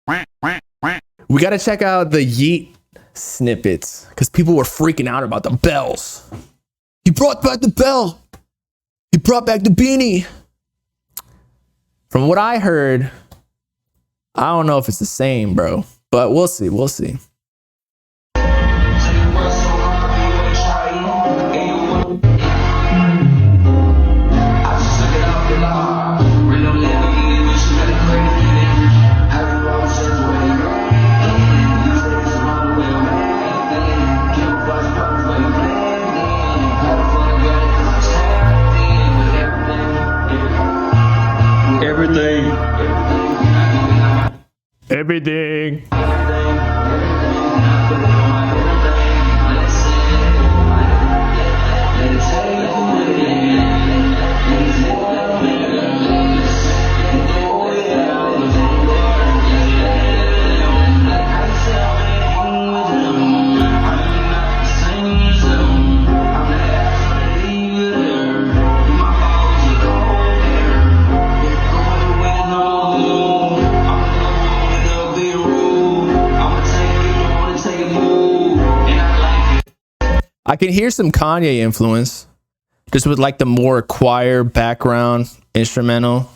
We got to check out the Yeat snippets because people were freaking out about the bells. He brought back the bell. He brought back the beanie. From what I heard, I don't know if it's the same, bro, but we'll see. We'll see. Everything. I can hear some Kanye influence, just with like the more choir background instrumental.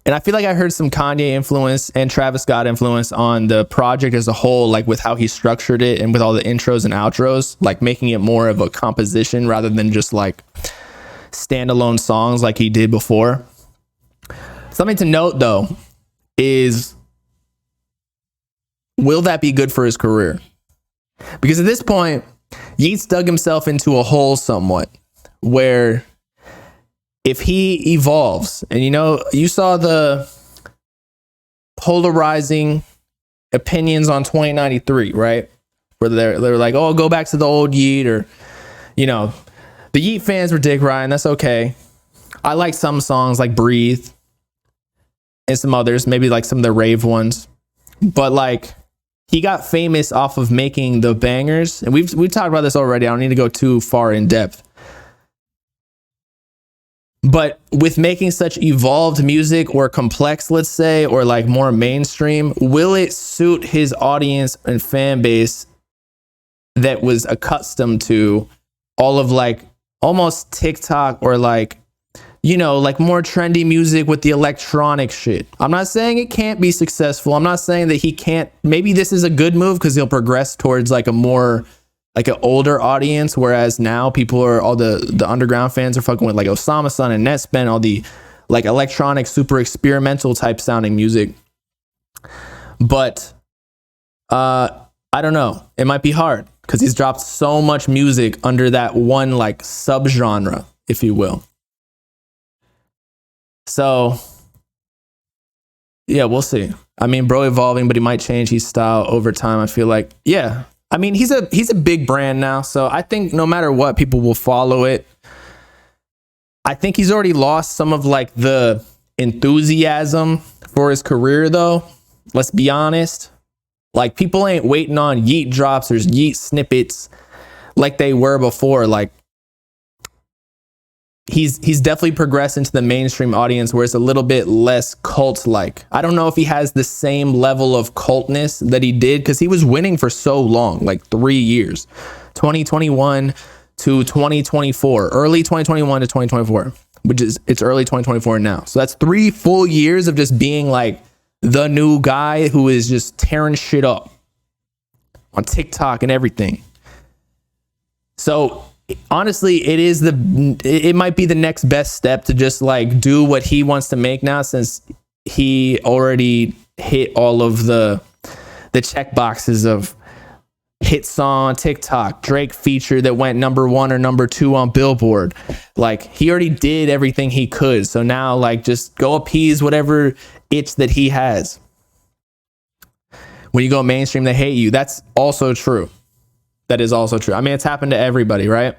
And I feel like I heard some Kanye influence and Travis Scott influence on the project as a whole, like with how he structured it and with all the intros and outros, like making it more of a composition rather than just like standalone songs like he did before. Something to note though is, will that be good for his career? Because at this point, Yeats dug himself into a hole somewhat, where if he evolves, and you saw the polarizing opinions on 2093, right? Where they're like, oh, go back to the old Yeat, or the Yeat fans were Dick Ryan. That's okay. I like some songs like Breathe and some others, maybe like some of the rave ones, but like, he got famous off of making the bangers, and we've talked about this already. I don't need to go too far in depth. But with making such evolved music or complex, let's say, or like more mainstream, will it suit his audience and fan base that was accustomed to all of like almost TikTok or like more trendy music with the electronic shit? I'm not saying it can't be successful. I'm not saying that he can't. Maybe this is a good move because he'll progress towards like a more like an older audience. Whereas now people are, all the underground fans are fucking with like Osama Sun and Netspend, all the like electronic, super experimental type sounding music. But I don't know. It might be hard because he's dropped so much music under that one like subgenre, if you will. So, yeah, we'll see. I mean, bro evolving, but he might change his style over time. I feel like, yeah. I mean, he's a big brand now, so I think no matter what, people will follow it. I think he's already lost some of like the enthusiasm for his career, though. Let's be honest. Like, people ain't waiting on Yeat drops or Yeat snippets like they were before. Like, he's definitely progressed into the mainstream audience where it's a little bit less cult-like. I don't know if he has the same level of cultness that he did, because he was winning for so long, like 3 years, 2021 to 2024, early 2021 to 2024, which is, it's early 2024 now. So that's 3 full years of just being like the new guy who is just tearing shit up on TikTok and everything. So honestly, it might be the next best step to just like do what he wants to make now, since he already hit all of the check boxes of hit song on TikTok, Drake feature that went #1 or #2 on Billboard. Like, he already did everything he could. So now, like, just go appease whatever itch that he has. When you go mainstream, they hate you. That's also true. That is also true. I mean, it's happened to everybody, right?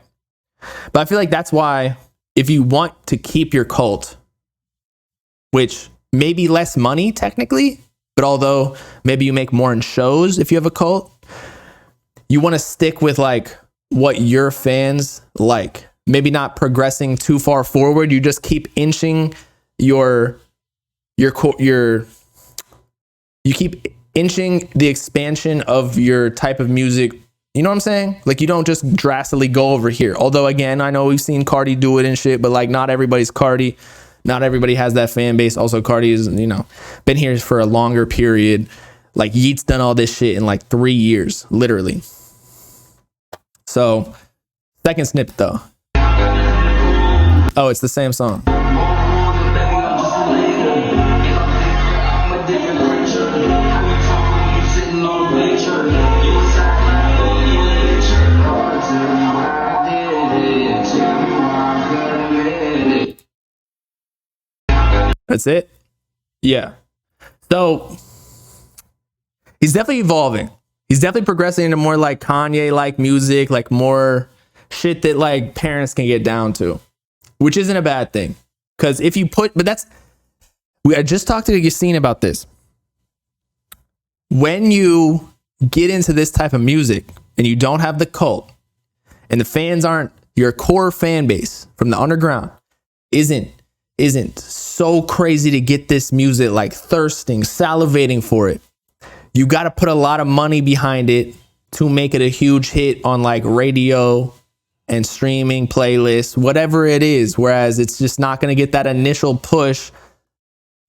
But I feel like that's why, if you want to keep your cult, which may be less money technically, but although maybe you make more in shows if you have a cult, you want to stick with like what your fans like. Maybe not progressing too far forward. You just keep inching your You keep inching the expansion of your type of music. You know what I'm saying? Like, you don't just drastically go over here. Although, again, I know we've seen Carti do it and shit, but like, not everybody's Carti. Not everybody has that fan base. Also, Carti is, you know, been here for a longer period. Like, Yeat's done all this shit in like 3 years, literally. So, second snippet though. Oh, it's the same song. That's it? Yeah. So he's definitely evolving. He's definitely progressing into more like Kanye-like music, like more shit that like parents can get down to, which isn't a bad thing. Because if you put, but that's, I just talked to Yassine about this. When you get into this type of music and you don't have the cult and the fans aren't, your core fan base from the underground isn't so crazy to get this music, like thirsting, salivating for it. You got to put a lot of money behind it to make it a huge hit on like radio and streaming playlists, whatever it is. Whereas it's just not going to get that initial push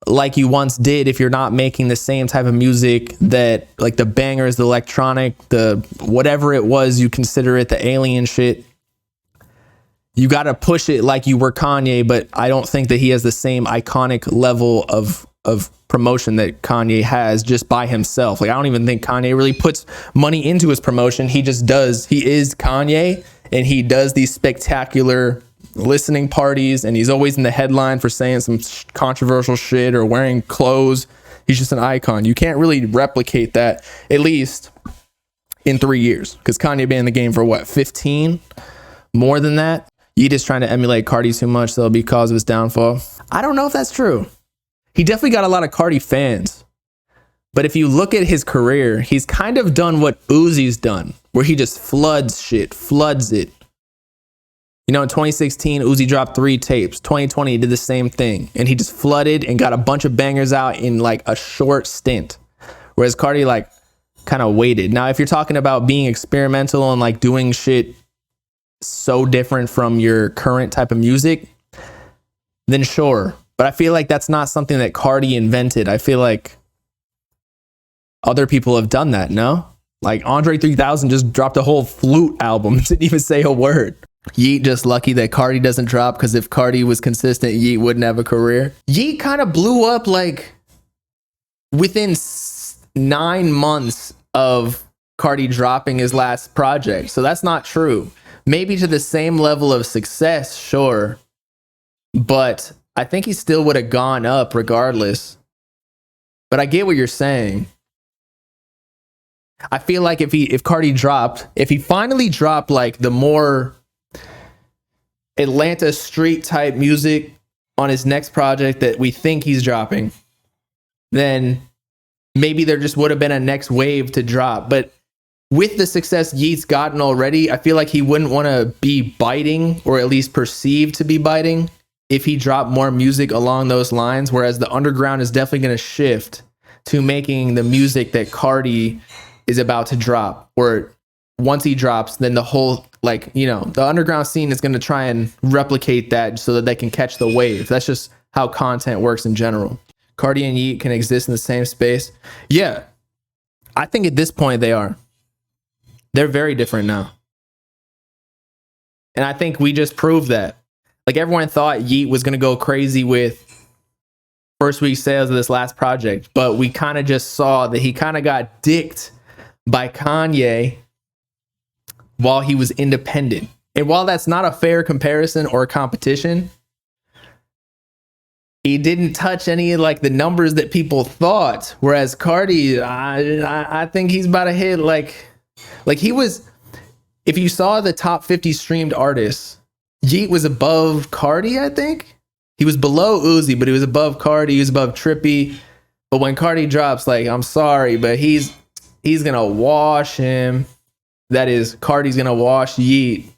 like you once did if you're not making the same type of music that like the bangers, the electronic, the whatever it was, you consider it the alien shit. You got to push it like you were Kanye, but I don't think that he has the same iconic level of promotion that Kanye has just by himself. Like, I don't even think Kanye really puts money into his promotion. He just does. He is Kanye, and he does these spectacular listening parties, and he's always in the headline for saying some controversial shit or wearing clothes. He's just an icon. You can't really replicate that, at least in 3 years, because Kanye been in the game for what, 15? More than that? Yeat is trying to emulate Carti too much, so it'll be cause of his downfall. I don't know if that's true. He definitely got a lot of Carti fans. But if you look at his career, he's kind of done what Uzi's done, where he just floods it. You know, in 2016, Uzi dropped 3 tapes. 2020, he did the same thing. And he just flooded and got a bunch of bangers out in like a short stint. Whereas Carti like kind of waited. Now, if you're talking about being experimental and like doing shit so different from your current type of music, then sure. But I feel like that's not something that Carti invented. I feel like other people have done that, no? Like Andre 3000 just dropped a whole flute album, didn't even say a word. Yeat just lucky that Carti doesn't drop, because if Carti was consistent, Yeat wouldn't have a career. Yeat kind of blew up like within 9 months of Carti dropping his last project. So that's not true. Maybe to the same level of success, sure. But I think he still would have gone up regardless. But I get what you're saying. I feel like if he finally dropped like the more Atlanta street type music on his next project that we think he's dropping, then maybe there just would have been a next wave to drop. But with the success Yeat's gotten already, I feel like he wouldn't want to be biting, or at least perceived to be biting, if he dropped more music along those lines. Whereas the underground is definitely going to shift to making the music that Carti is about to drop. Or once he drops, then the whole, like, you know, the underground scene is going to try and replicate that so that they can catch the wave. That's just how content works in general. Carti and Yeat can exist in the same space. Yeah, I think at this point they are. They're very different now. And I think we just proved that. Like, everyone thought Yeat was going to go crazy with first week sales of this last project, but we kind of just saw that he kind of got dicked by Kanye while he was independent. And while that's not a fair comparison or competition, he didn't touch any of like the numbers that people thought. Whereas Carti, I think he's about to hit like he was, if you saw the top 50 streamed artists, Yeat was above Carti, I think. He was below Uzi, but he was above Carti, he was above Trippie. But when Carti drops, like, I'm sorry, but he's gonna wash him. That is, Carti's gonna wash Yeat.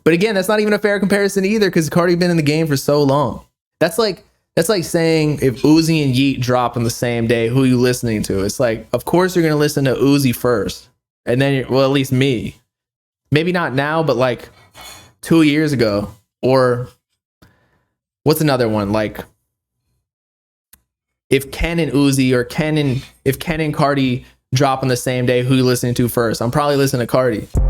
But again, that's not even a fair comparison either, because Carti been in the game for so long. That's like That's like saying if Uzi and Yeat drop on the same day, who are you listening to? It's like, of course you're gonna listen to Uzi first, and then well, at least me. Maybe not now, but like 2 years ago, or what's another one? Like if Ken and Uzi or if Ken and Carti drop on the same day, who you listening to first? I'm probably listening to Carti.